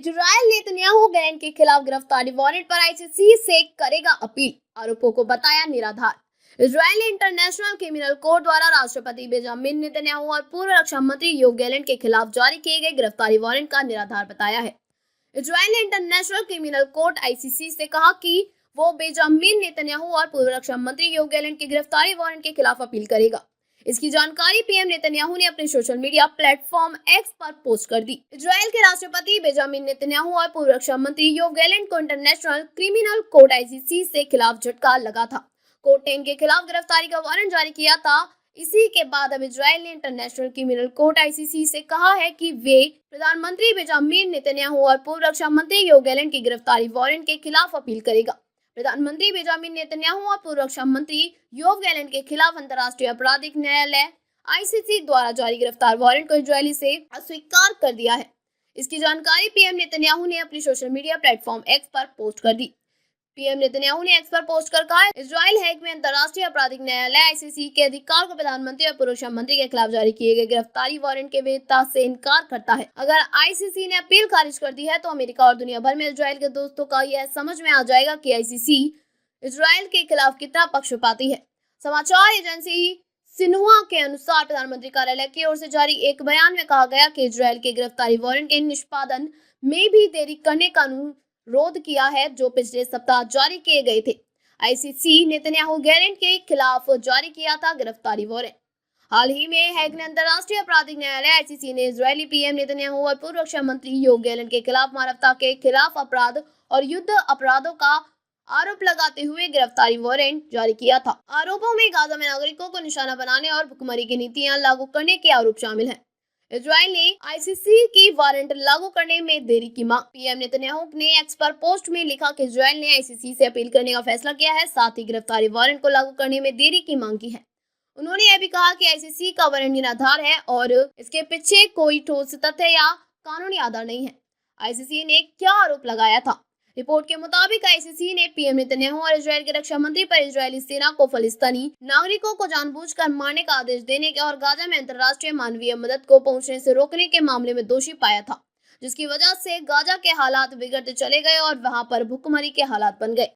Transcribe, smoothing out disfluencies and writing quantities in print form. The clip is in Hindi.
इजराइल नेतन्याहू गैलेंट के खिलाफ गिरफ्तारी वारंट पर आईसीसी से करेगा अपील, आरोपों को बताया निराधार। इजराइल ने इंटरनेशनल क्रिमिनल कोर्ट द्वारा राष्ट्रपति बेंजामिन नेतन्याहू और पूर्व रक्षा मंत्री योव गैलेंट के खिलाफ जारी किए गए गिरफ्तारी वारंट का निराधार बताया है। इजराइल ने इंटरनेशनल क्रिमिनल कोर्ट आईसीसी से कहा कि वो बेंजामिन नेतन्याहू और पूर्व रक्षा मंत्री योव गैलेंट के गिरफ्तारी वारंट के खिलाफ अपील करेगा। इसकी जानकारी पीएम नेतन्याहू ने अपने सोशल मीडिया प्लेटफॉर्म एक्स पर पोस्ट कर दी। इजराइल के राष्ट्रपति बेंजामिन नेतन्याहू और पूर्व रक्षा मंत्री योव गैलेंट को इंटरनेशनल क्रिमिनल कोर्ट आईसीसी से खिलाफ झटका लगा था। कोर्ट ने इनके खिलाफ गिरफ्तारी का वारंट जारी किया था। इसी के बाद अब इजराइल ने इंटरनेशनल क्रिमिनल कोर्ट आईसीसी से कहा है कि वे प्रधानमंत्री बेंजामिन नेतन्याहू और पूर्व रक्षा मंत्री योव गैलेंट की गिरफ्तारी वारंट के खिलाफ अपील करेगा। प्रधानमंत्री बेंजामिन नेतन्याहू और पूर्व रक्षा मंत्री योव गैलेंट के खिलाफ अंतर्राष्ट्रीय आपराधिक न्यायालय आईसीसी द्वारा जारी गिरफ्तार वारंट को इजरायली से अस्वीकार कर दिया है। इसकी जानकारी पीएम नेतन्याहू ने अपनी सोशल मीडिया प्लेटफॉर्म एक्स पर पोस्ट कर दी। पीएम नेतन्याहू ने एक्स पर पोस्ट कर कहा, इजराइल हैग में अंतर्राष्ट्रीय आपराधिक न्यायालय आईसीसी के अधिकार को प्रधानमंत्री और पूर्व रक्षा मंत्री के खिलाफ जारी किए गए गिरफ्तारी वारंट के वैधता से इनकार करता है। अगर आईसीसी ने अपील खारिज कर दी है तो अमेरिका और दुनिया भर में इजराइल के दोस्तों का यह समझ में आ जाएगा कि आईसीसी इजराइल के खिलाफ कितना पक्षपाती है। समाचार एजेंसी सिन्हुआ के अनुसार प्रधानमंत्री कार्यालय की ओर से जारी एक बयान में कहा गया कि इजराइल के गिरफ्तारी वारंट के निष्पादन में भी देरी करने का अनुरोध किया है जो पिछले सप्ताह जारी किए गए थे। आईसीसी नेतन्याहू गैलेंट के खिलाफ जारी किया था गिरफ्तारी वारंट। हाल ही में हैग ने अंतर्राष्ट्रीय आपराधिक न्यायालय आईसीसी ने इजरायली पीएम नेतन्याहू और पूर्व रक्षा मंत्री योव गैलेंट के खिलाफ मानवता के खिलाफ अपराध और युद्ध अपराधों का आरोप लगाते हुए गिरफ्तारी वारंट जारी किया था। आरोपों में गाजा में नागरिकों को निशाना बनाने और भुखमरी की नीतियां लागू करने के आरोप शामिल हैं। इजराइल ने आईसीसी की वारंट लागू करने में देरी की मांग। पीएम नेतन्याहू ने एक्स पर पोस्ट में लिखा कि इजराइल ने आईसीसी से अपील करने का फैसला किया है, साथ ही गिरफ्तारी वारंट को लागू करने में देरी की मांग की है। उन्होंने यह भी कहा कि आईसीसी का वारंट निराधार है और इसके पीछे कोई ठोस तथ्य या कानूनी आधार नहीं है। आईसीसी ने क्या आरोप लगाया था? रिपोर्ट के मुताबिक आईसीसी ने पीएम नेतन्याहू और इजराइल के रक्षा मंत्री पर इजरायली सेना को फलस्तीनी नागरिकों को जानबूझकर मारने का आदेश देने के और गाजा में अंतर्राष्ट्रीय मानवीय मदद को पहुंचने से रोकने के मामले में दोषी पाया था, जिसकी वजह से गाजा के हालात बिगड़ते चले गए और वहां पर भुखमरी के हालात बन गए।